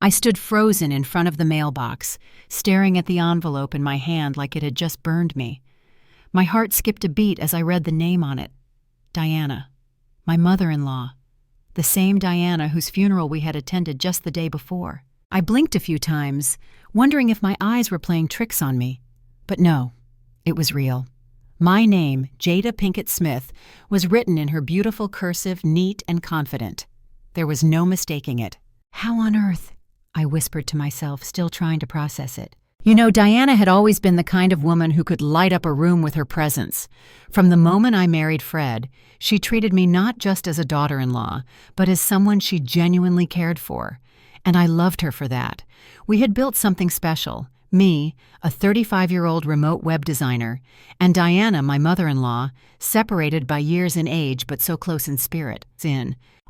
I stood frozen in front of the mailbox, staring at the envelope in my hand like it had just burned me. My heart skipped a beat as I read the name on it. Diana, my mother-in-law. The same Diana whose funeral we had attended just the day before. I blinked a few times, wondering if my eyes were playing tricks on me. But no, it was real. My name, Jada Pinkett Smith, was written in her beautiful cursive, neat and confident. There was no mistaking it. How on earth? I whispered to myself, still trying to process it. You know, Diana had always been the kind of woman who could light up a room with her presence. From the moment I married Fred, she treated me not just as a daughter-in-law, but as someone she genuinely cared for. And I loved her for that. We had built something special. Me, a 35-year-old remote web designer, and Diana, my mother-in-law, separated by years in age but so close in spirit.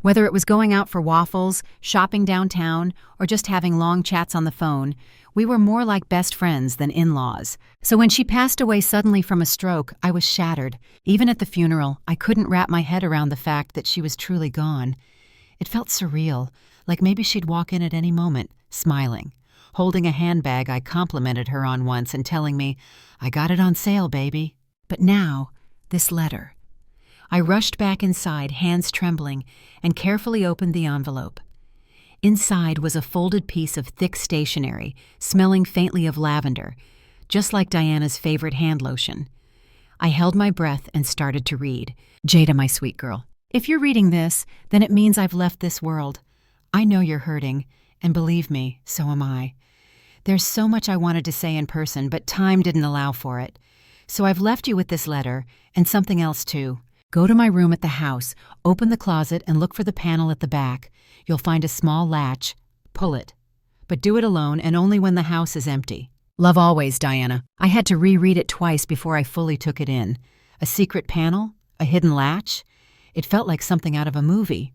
Whether it was going out for waffles, shopping downtown, or just having long chats on the phone, we were more like best friends than in-laws. So when she passed away suddenly from a stroke, I was shattered. Even at the funeral, I couldn't wrap my head around the fact that she was truly gone. It felt surreal, like maybe she'd walk in at any moment, smiling, holding a handbag I complimented her on once and telling me, "I got it on sale, baby." But now, this letter. I rushed back inside, hands trembling, and carefully opened the envelope. Inside was a folded piece of thick stationery, smelling faintly of lavender, just like Diana's favorite hand lotion. I held my breath and started to read. Jada, my sweet girl, if you're reading this, then it means I've left this world. I know you're hurting, and believe me, so am I. There's so much I wanted to say in person, but time didn't allow for it. So I've left you with this letter, and something else too. Go to my room at the house, open the closet, and look for the panel at the back. You'll find a small latch. Pull it. But do it alone and only when the house is empty. Love always, Diana. I had to reread it twice before I fully took it in. A secret panel? A hidden latch? It felt like something out of a movie.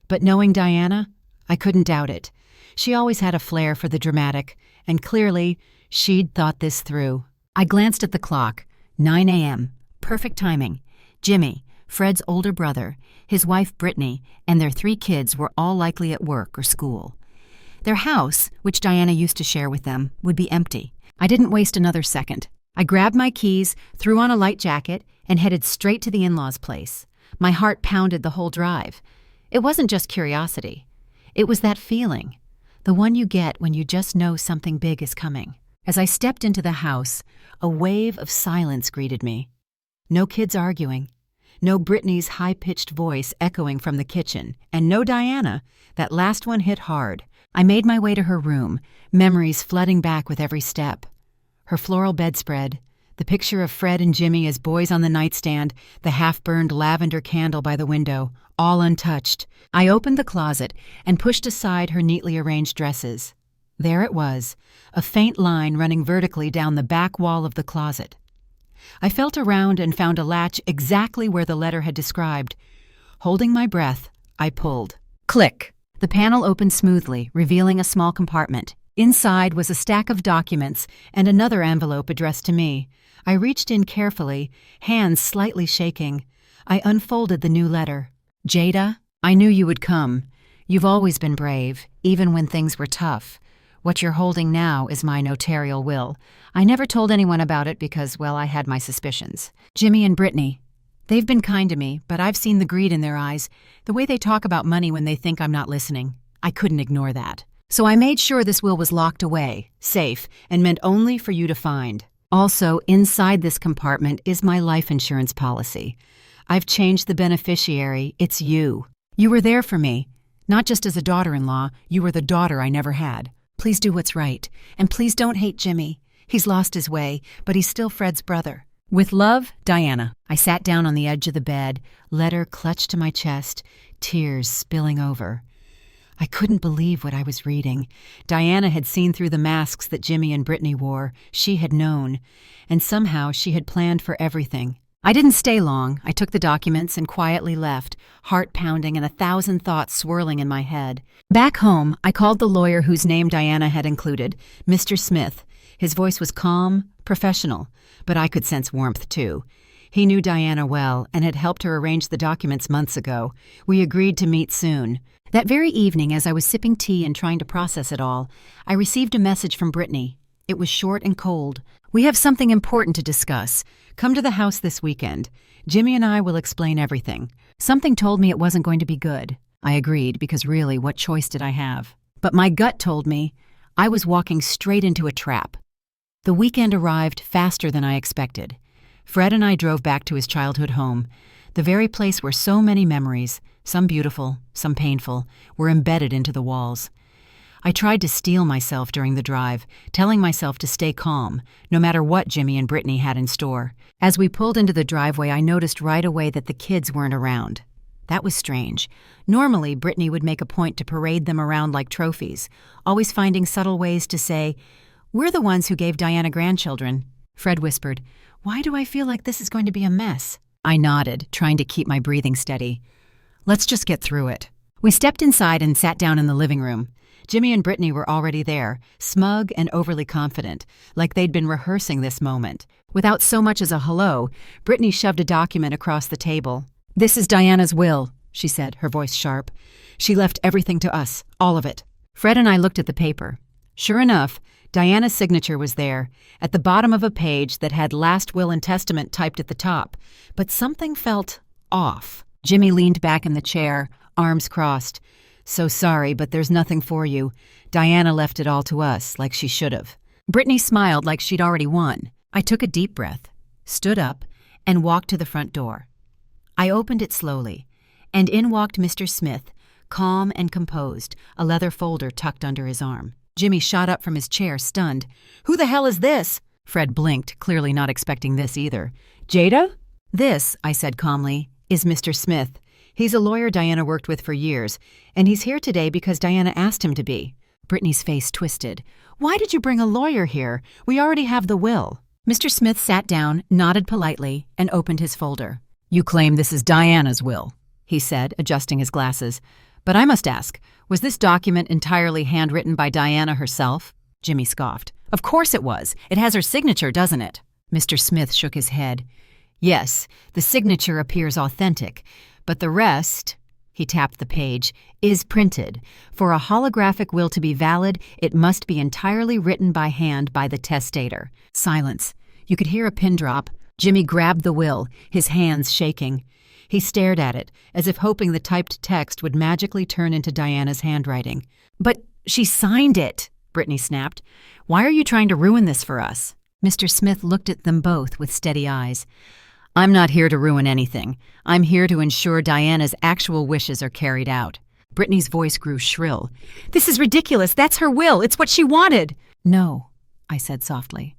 But knowing Diana, I couldn't doubt it. She always had a flair for the dramatic, and clearly, she'd thought this through. I glanced at the clock. 9 a.m. Perfect timing. Jimmy, Fred's older brother, his wife Brittany, and their 3 kids were all likely at work or school. Their house, which Diana used to share with them, would be empty. I didn't waste another second. I grabbed my keys, threw on a light jacket, and headed straight to the in-laws' place. My heart pounded the whole drive. It wasn't just curiosity. It was that feeling, the one you get when you just know something big is coming. As I stepped into the house, a wave of silence greeted me. No kids arguing. No Brittany's high-pitched voice echoing from the kitchen, and no Diana. That last one hit hard. I made my way to her room, memories flooding back with every step. Her floral bedspread, the picture of Fred and Jimmy as boys on the nightstand, the half-burned lavender candle by the window, all untouched. I opened the closet and pushed aside her neatly arranged dresses. There it was, a faint line running vertically down the back wall of the closet. I felt around and found a latch exactly where the letter had described. Holding my breath, I pulled. Click! The panel opened smoothly, revealing a small compartment. Inside was a stack of documents and another envelope addressed to me. I reached in carefully, hands slightly shaking. I unfolded the new letter. Jada, I knew you would come. You've always been brave, even when things were tough. What you're holding now is my notarial will. I never told anyone about it because, well, I had my suspicions. Jimmy and Brittany. They've been kind to me, but I've seen the greed in their eyes, the way they talk about money when they think I'm not listening. I couldn't ignore that. So I made sure this will was locked away, safe, and meant only for you to find. Also, inside this compartment is my life insurance policy. I've changed the beneficiary. It's you. You were there for me. Not just as a daughter-in-law, you were the daughter I never had. Please do what's right, and please don't hate Jimmy. He's lost his way, but he's still Fred's brother. With love, Diana. I sat down on the edge of the bed, letter clutched to my chest, tears spilling over. I couldn't believe what I was reading. Diana had seen through the masks that Jimmy and Brittany wore. She had known, and somehow she had planned for everything. I didn't stay long. I took the documents and quietly left, heart pounding and 1,000 thoughts swirling in my head. Back home, I called the lawyer whose name Diana had included, Mr. Smith. His voice was calm, professional, but I could sense warmth too. He knew Diana well and had helped her arrange the documents months ago. We agreed to meet soon. That very evening, as I was sipping tea and trying to process it all, I received a message from Brittany. It was short and cold. "We have something important to discuss. Come to the house this weekend. Jimmy and I will explain everything." Something told me it wasn't going to be good. I agreed, because really, what choice did I have? But my gut told me I was walking straight into a trap. The weekend arrived faster than I expected. Fred and I drove back to his childhood home, the very place where so many memories, some beautiful, some painful, were embedded into the walls. I tried to steel myself during the drive, telling myself to stay calm, no matter what Jimmy and Brittany had in store. As we pulled into the driveway, I noticed right away that the kids weren't around. That was strange. Normally, Brittany would make a point to parade them around like trophies, always finding subtle ways to say, "We're the ones who gave Diana grandchildren." Fred whispered, "Why do I feel like this is going to be a mess?" I nodded, trying to keep my breathing steady. "Let's just get through it." We stepped inside and sat down in the living room. Jimmy and Brittany were already there, smug and overly confident, like they'd been rehearsing this moment. Without so much as a hello, Brittany shoved a document across the table. "This is Diana's will," she said, her voice sharp. "She left everything to us, all of it." Fred and I looked at the paper. Sure enough, Diana's signature was there, at the bottom of a page that had "Last Will and Testament" typed at the top. But something felt off. Jimmy leaned back in the chair, arms crossed. "So sorry, but there's nothing for you. Diana left it all to us, like she should have." Brittany smiled like she'd already won. I took a deep breath, stood up, and walked to the front door. I opened it slowly, and in walked Mr. Smith, calm and composed, a leather folder tucked under his arm. Jimmy shot up from his chair, stunned. "Who the hell is this?" Fred blinked, clearly not expecting this either. "Jada?" "This," I said calmly, "is Mr. Smith. He's a lawyer Diana worked with for years, and he's here today because Diana asked him to be." Brittany's face twisted. "Why did you bring a lawyer here? We already have the will." Mr. Smith sat down, nodded politely, and opened his folder. "You claim this is Diana's will," he said, adjusting his glasses. "But I must ask, was this document entirely handwritten by Diana herself?" Jimmy scoffed. "Of course it was. It has her signature, doesn't it?" Mr. Smith shook his head. "Yes, the signature appears authentic, but the rest," he tapped the page, "is printed. For a holographic will to be valid, it must be entirely written by hand by the testator." Silence. You could hear a pin drop. Jimmy grabbed the will, his hands shaking. He stared at it, as if hoping the typed text would magically turn into Diana's handwriting. "But she signed it," Brittany snapped. "Why are you trying to ruin this for us?" Mr. Smith looked at them both with steady eyes. "I'm not here to ruin anything. I'm here to ensure Diana's actual wishes are carried out." Brittany's voice grew shrill. "This is ridiculous. That's her will. It's what she wanted." "No," I said softly.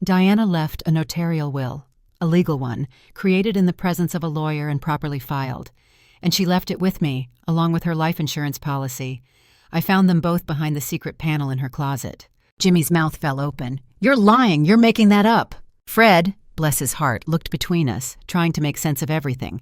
Diana left a notarial will, a legal one, created in the presence of a lawyer and properly filed. And she left it with me, along with her life insurance policy. I found them both behind the secret panel in her closet. Jimmy's mouth fell open. "You're lying. You're making that up." Fred, bless his heart, looked between us, trying to make sense of everything.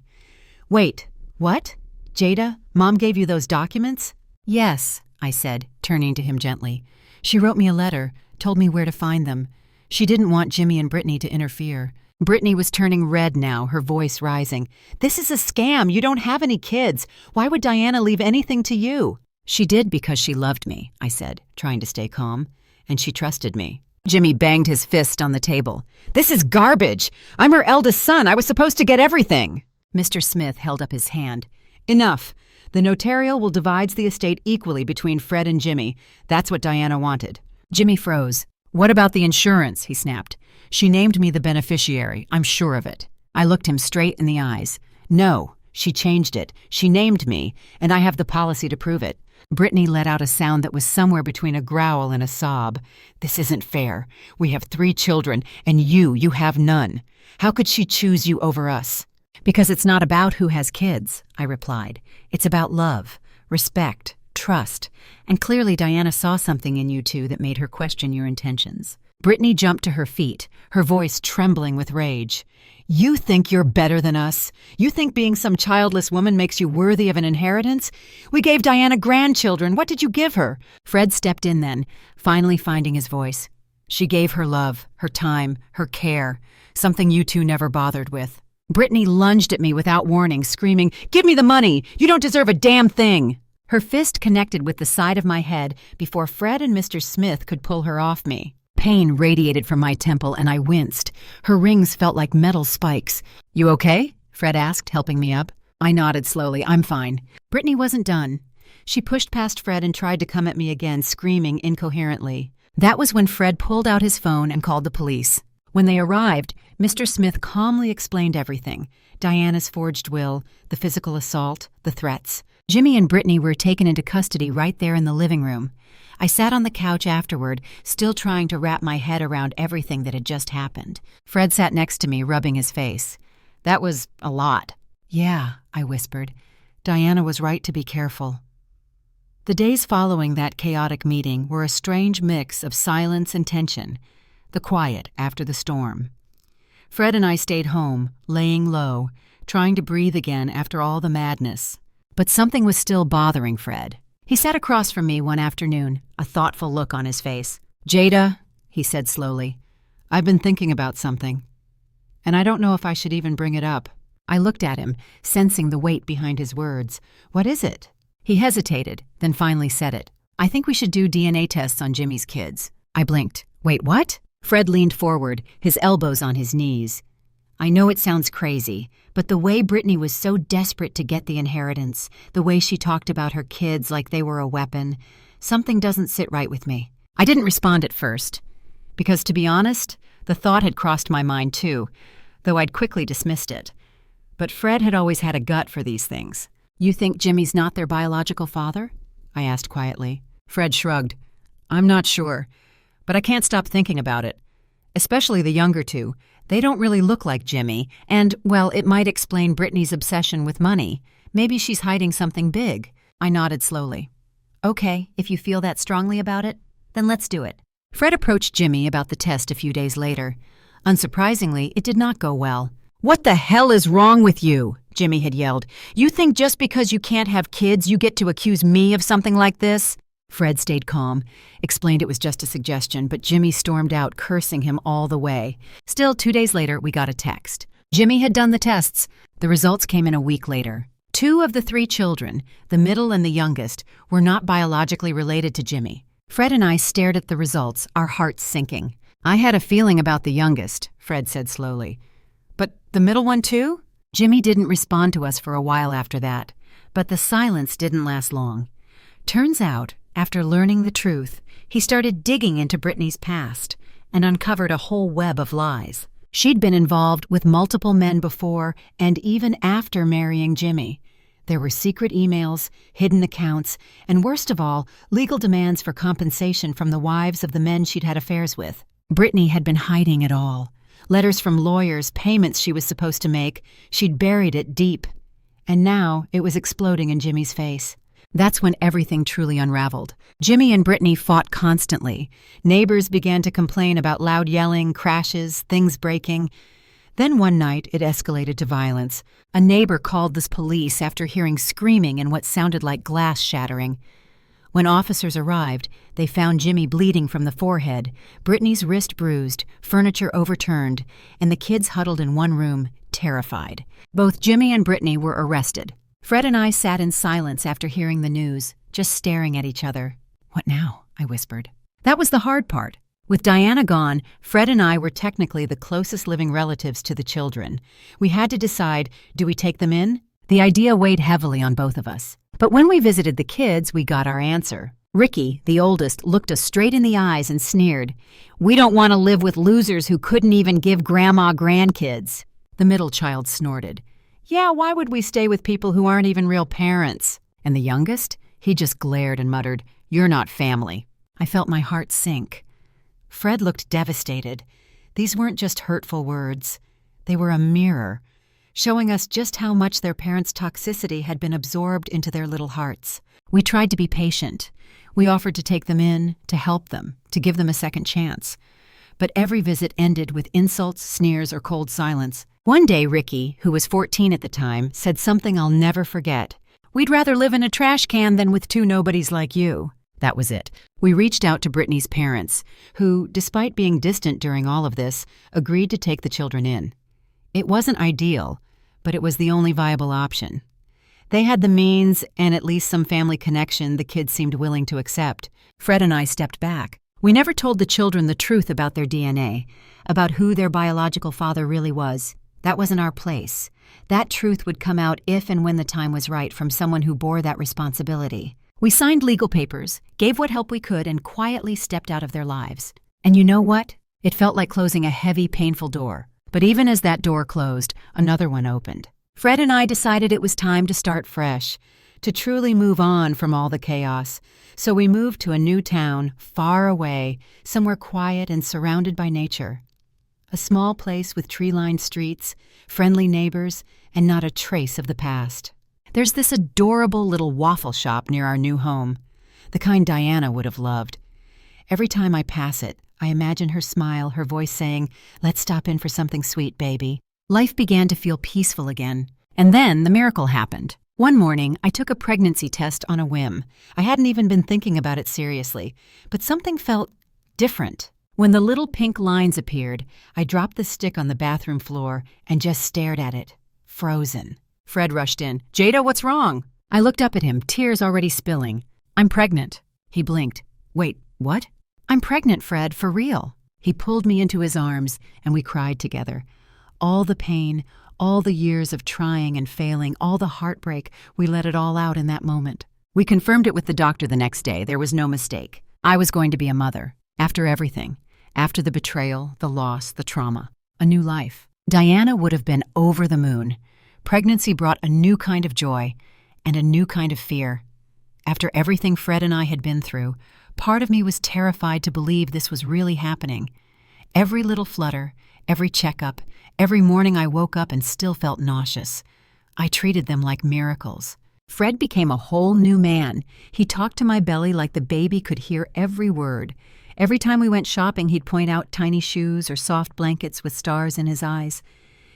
"Wait, what? Jada, Mom gave you those documents?" "Yes," I said, turning to him gently. "She wrote me a letter, told me where to find them. She didn't want Jimmy and Brittany to interfere." Brittany was turning red now, her voice rising. "This is a scam. You don't have any kids. Why would Diana leave anything to you?" "She did because she loved me," I said, trying to stay calm. "And she trusted me." Jimmy banged his fist on the table. "This is garbage! I'm her eldest son. I was supposed to get everything." Mr. Smith held up his hand. "Enough. The notarial will divide the estate equally between Fred and Jimmy. That's what Diana wanted." Jimmy froze. "What about the insurance?" he snapped. "She named me the beneficiary. I'm sure of it." I looked him straight in the eyes. "No, she changed it. She named me, and I have the policy to prove it." Brittany let out a sound that was somewhere between a growl and a sob. "This isn't fair. We have 3 children, and you have none. How could she choose you over us?" "Because it's not about who has kids," I replied. "It's about love, respect, trust, and clearly Diana saw something in you two that made her question your intentions." Brittany jumped to her feet, her voice trembling with rage. "You think you're better than us? You think being some childless woman makes you worthy of an inheritance? We gave Diana grandchildren. What did you give her?" Fred stepped in then, finally finding his voice. She gave her love, her time, her care, something you two never bothered with. Brittany lunged at me without warning, screaming, "Give me the money! You don't deserve a damn thing!" Her fist connected with the side of my head before Fred and Mr. Smith could pull her off me. Pain radiated from my temple and I winced. Her rings felt like metal spikes. "You okay?" Fred asked, helping me up. I nodded slowly. "I'm fine." Brittany wasn't done. She pushed past Fred and tried to come at me again, screaming incoherently. That was when Fred pulled out his phone and called the police. When they arrived, Mr. Smith calmly explained everything. Diana's forged will, the physical assault, the threats. Jimmy and Brittany were taken into custody right there in the living room. I sat on the couch afterward, still trying to wrap my head around everything that had just happened. Fred sat next to me, rubbing his face. "That was a lot." "Yeah," I whispered. "Diana was right to be careful." The days following that chaotic meeting were a strange mix of silence and tension, the quiet after the storm. Fred and I stayed home, laying low, trying to breathe again after all the madness. But something was still bothering Fred. He sat across from me one afternoon, a thoughtful look on his face. "Jada," he said slowly, "I've been thinking about something, and I don't know if I should even bring it up." I looked at him, sensing the weight behind his words. "What is it?" He hesitated, then finally said it. "I think we should do DNA tests on Jimmy's kids." I blinked. "Wait, what?" Fred leaned forward, his elbows on his knees. "I know it sounds crazy, but the way Brittany was so desperate to get the inheritance, the way she talked about her kids like they were a weapon, something doesn't sit right with me." I didn't respond at first, because to be honest, the thought had crossed my mind too, though I'd quickly dismissed it. But Fred had always had a gut for these things. "You think Jimmy's not their biological father?" I asked quietly. Fred shrugged. "I'm not sure, but I can't stop thinking about it. Especially the younger two. They don't really look like Jimmy, and, well, it might explain Brittany's obsession with money. Maybe she's hiding something big." I nodded slowly. "Okay, if you feel that strongly about it, then let's do it." Fred approached Jimmy about the test a few days later. Unsurprisingly, it did not go well. "What the hell is wrong with you?" Jimmy had yelled. "You think just because you can't have kids, you get to accuse me of something like this?" Fred stayed calm, explained it was just a suggestion, but Jimmy stormed out, cursing him all the way. Still, 2 days later, we got a text. Jimmy had done the tests. The results came in a week later. 2 of the 3 children, the middle and the youngest, were not biologically related to Jimmy. Fred and I stared at the results, our hearts sinking. "I had a feeling about the youngest," Fred said slowly. "But the middle one too?" Jimmy didn't respond to us for a while after that, but the silence didn't last long. Turns out, after learning the truth, he started digging into Brittany's past and uncovered a whole web of lies. She'd been involved with multiple men before and even after marrying Jimmy. There were secret emails, hidden accounts, and worst of all, legal demands for compensation from the wives of the men she'd had affairs with. Brittany had been hiding it all. Letters from lawyers, payments she was supposed to make, she'd buried it deep. And now it was exploding in Jimmy's face. That's when everything truly unraveled. Jimmy and Brittany fought constantly. Neighbors began to complain about loud yelling, crashes, things breaking. Then one night, it escalated to violence. A neighbor called the police after hearing screaming and what sounded like glass shattering. When officers arrived, they found Jimmy bleeding from the forehead, Brittany's wrist bruised, furniture overturned, and the kids huddled in one room, terrified. Both Jimmy and Brittany were arrested. Fred and I sat in silence after hearing the news, just staring at each other. "What now?" I whispered. That was the hard part. With Diana gone, Fred and I were technically the closest living relatives to the children. We had to decide, do we take them in? The idea weighed heavily on both of us. But when we visited the kids, we got our answer. Ricky, the oldest, looked us straight in the eyes and sneered. "We don't want to live with losers who couldn't even give Grandma grandkids." The middle child snorted. "Yeah, why would we stay with people who aren't even real parents?" And the youngest? He just glared and muttered, "You're not family." I felt my heart sink. Fred looked devastated. These weren't just hurtful words. They were a mirror, showing us just how much their parents' toxicity had been absorbed into their little hearts. We tried to be patient. We offered to take them in, to help them, to give them a second chance. But every visit ended with insults, sneers, or cold silence. One day, Ricky, who was 14 at the time, said something I'll never forget. "We'd rather live in a trash can than with 2 nobodies like you." That was it. We reached out to Brittany's parents, who, despite being distant during all of this, agreed to take the children in. It wasn't ideal, but it was the only viable option. They had the means and at least some family connection the kids seemed willing to accept. Fred and I stepped back. We never told the children the truth about their DNA, about who their biological father really was. That wasn't our place. That truth would come out if and when the time was right from someone who bore that responsibility. We signed legal papers, gave what help we could, and quietly stepped out of their lives. And you know what? It felt like closing a heavy, painful door. But even as that door closed, another one opened. Fred and I decided it was time to start fresh, to truly move on from all the chaos. So we moved to a new town, far away, somewhere quiet and surrounded by nature. A small place with tree-lined streets, friendly neighbors, and not a trace of the past. There's this adorable little waffle shop near our new home, the kind Diana would have loved. Every time I pass it, I imagine her smile, her voice saying, "Let's stop in for something sweet, baby." Life began to feel peaceful again. And then the miracle happened. One morning, I took a pregnancy test on a whim. I hadn't even been thinking about it seriously, but something felt different. When the little pink lines appeared, I dropped the stick on the bathroom floor and just stared at it, frozen. Fred rushed in. "Jada, what's wrong?" I looked up at him, tears already spilling. "I'm pregnant." He blinked. "Wait, what?" "I'm pregnant, Fred, for real." He pulled me into his arms, and we cried together. All the pain, all the years of trying and failing, all the heartbreak, we let it all out in that moment. We confirmed it with the doctor the next day. There was no mistake. I was going to be a mother. After everything. After the betrayal, the loss, the trauma. A new life. Diana would have been over the moon. Pregnancy brought a new kind of joy and a new kind of fear. After everything Fred and I had been through, part of me was terrified to believe this was really happening. Every little flutter, every checkup, every morning I woke up and still felt nauseous. I treated them like miracles. Fred became a whole new man. He talked to my belly like the baby could hear every word. Every time we went shopping, he'd point out tiny shoes or soft blankets with stars in his eyes.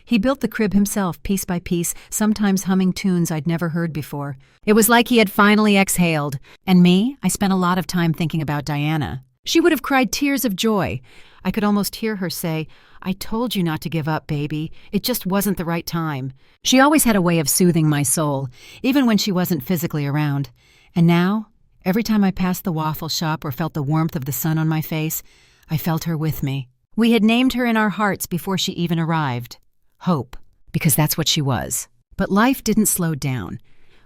He built the crib himself, piece by piece, sometimes humming tunes I'd never heard before. It was like he had finally exhaled. And me, I spent a lot of time thinking about Diana. She would have cried tears of joy. I could almost hear her say, "I told you not to give up, baby. It just wasn't the right time." She always had a way of soothing my soul, even when she wasn't physically around. And now, every time I passed the waffle shop or felt the warmth of the sun on my face, I felt her with me. We had named her in our hearts before she even arrived. Hope, because that's what she was. But life didn't slow down.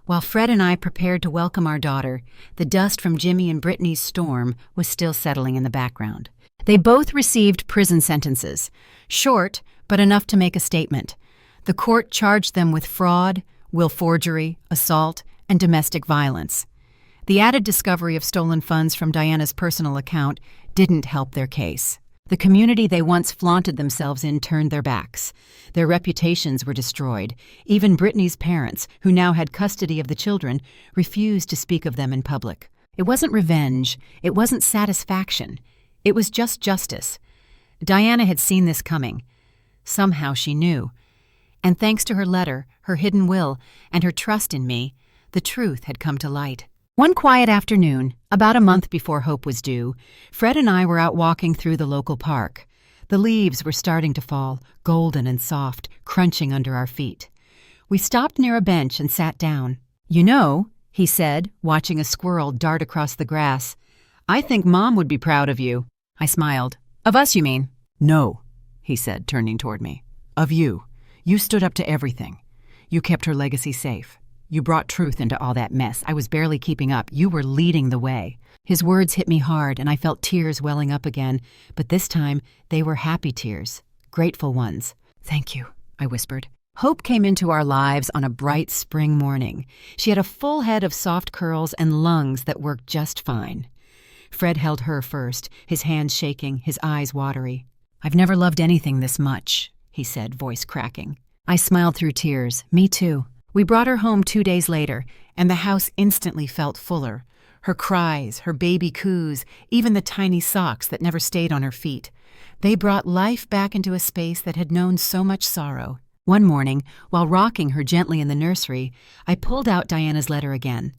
While Fred and I prepared to welcome our daughter, the dust from Jimmy and Brittany's storm was still settling in the background. They both received prison sentences, short, but enough to make a statement. The court charged them with fraud, will forgery, assault, and domestic violence. The added discovery of stolen funds from Diana's personal account didn't help their case. The community they once flaunted themselves in turned their backs. Their reputations were destroyed. Even Brittany's parents, who now had custody of the children, refused to speak of them in public. It wasn't revenge. It wasn't satisfaction. It was just justice. Diana had seen this coming. Somehow she knew. And thanks to her letter, her hidden will, and her trust in me, the truth had come to light. One quiet afternoon, about a month before Hope was due, Fred and I were out walking through the local park. The leaves were starting to fall, golden and soft, crunching under our feet. We stopped near a bench and sat down. "You know," he said, watching a squirrel dart across the grass, "I think Mom would be proud of you." I smiled. "Of us, you mean?" "No," he said, turning toward me. "Of you. You stood up to everything. You kept her legacy safe. You brought truth into all that mess. I was barely keeping up. You were leading the way." His words hit me hard, and I felt tears welling up again, but this time they were happy tears, grateful ones. "Thank you," I whispered. Hope came into our lives on a bright spring morning. She had a full head of soft curls and lungs that worked just fine. Fred held her first, his hands shaking, his eyes watery. "I've never loved anything this much," he said, voice cracking. I smiled through tears. Me too. We brought her home 2 days later, and the house instantly felt fuller. Her cries, her baby coos, even the tiny socks that never stayed on her feet. They brought life back into a space that had known so much sorrow. One morning, while rocking her gently in the nursery, I pulled out Diana's letter again.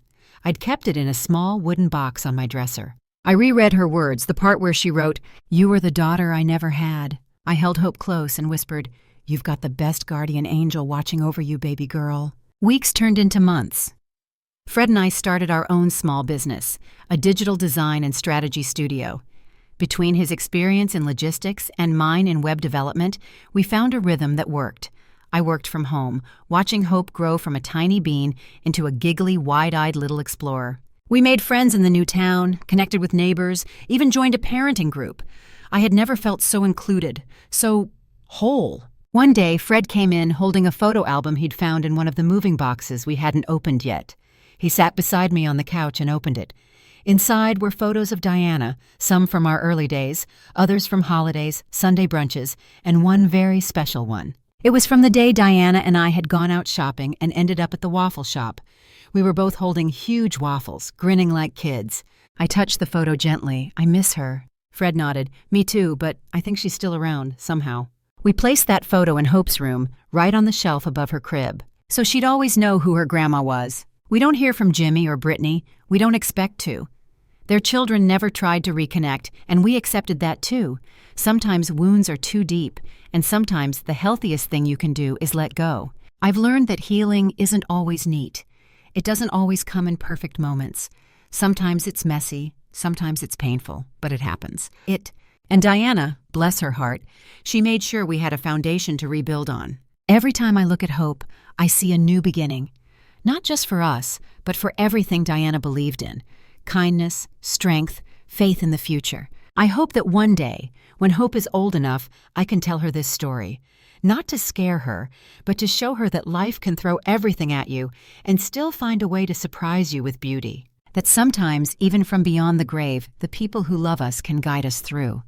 I'd kept it in a small wooden box on my dresser. I reread her words, the part where she wrote, "You were the daughter I never had." I held Hope close and whispered, "You've got the best guardian angel watching over you, baby girl." Weeks turned into months. Fred and I started our own small business, a digital design and strategy studio. Between his experience in logistics and mine in web development, we found a rhythm that worked. I worked from home, watching Hope grow from a tiny bean into a giggly, wide-eyed little explorer. We made friends in the new town, connected with neighbors, even joined a parenting group. I had never felt so included, so whole. One day, Fred came in holding a photo album he'd found in one of the moving boxes we hadn't opened yet. He sat beside me on the couch and opened it. Inside were photos of Diana, some from our early days, others from holidays, Sunday brunches, and one very special one. It was from the day Diana and I had gone out shopping and ended up at the waffle shop. We were both holding huge waffles, grinning like kids. I touched the photo gently. "I miss her." Fred nodded. "Me too, but I think she's still around, somehow." We placed that photo in Hope's room, right on the shelf above her crib, so she'd always know who her grandma was. We don't hear from Jimmy or Brittany. We don't expect to. Their children never tried to reconnect, and we accepted that too. Sometimes wounds are too deep, and sometimes the healthiest thing you can do is let go. I've learned that healing isn't always neat. It doesn't always come in perfect moments. Sometimes it's messy, sometimes it's painful, but it happens. And Diana, bless her heart, she made sure we had a foundation to rebuild on. Every time I look at Hope, I see a new beginning. Not just for us, but for everything Diana believed in. Kindness, strength, faith in the future. I hope that one day, when Hope is old enough, I can tell her this story. Not to scare her, but to show her that life can throw everything at you and still find a way to surprise you with beauty. That sometimes, even from beyond the grave, the people who love us can guide us through.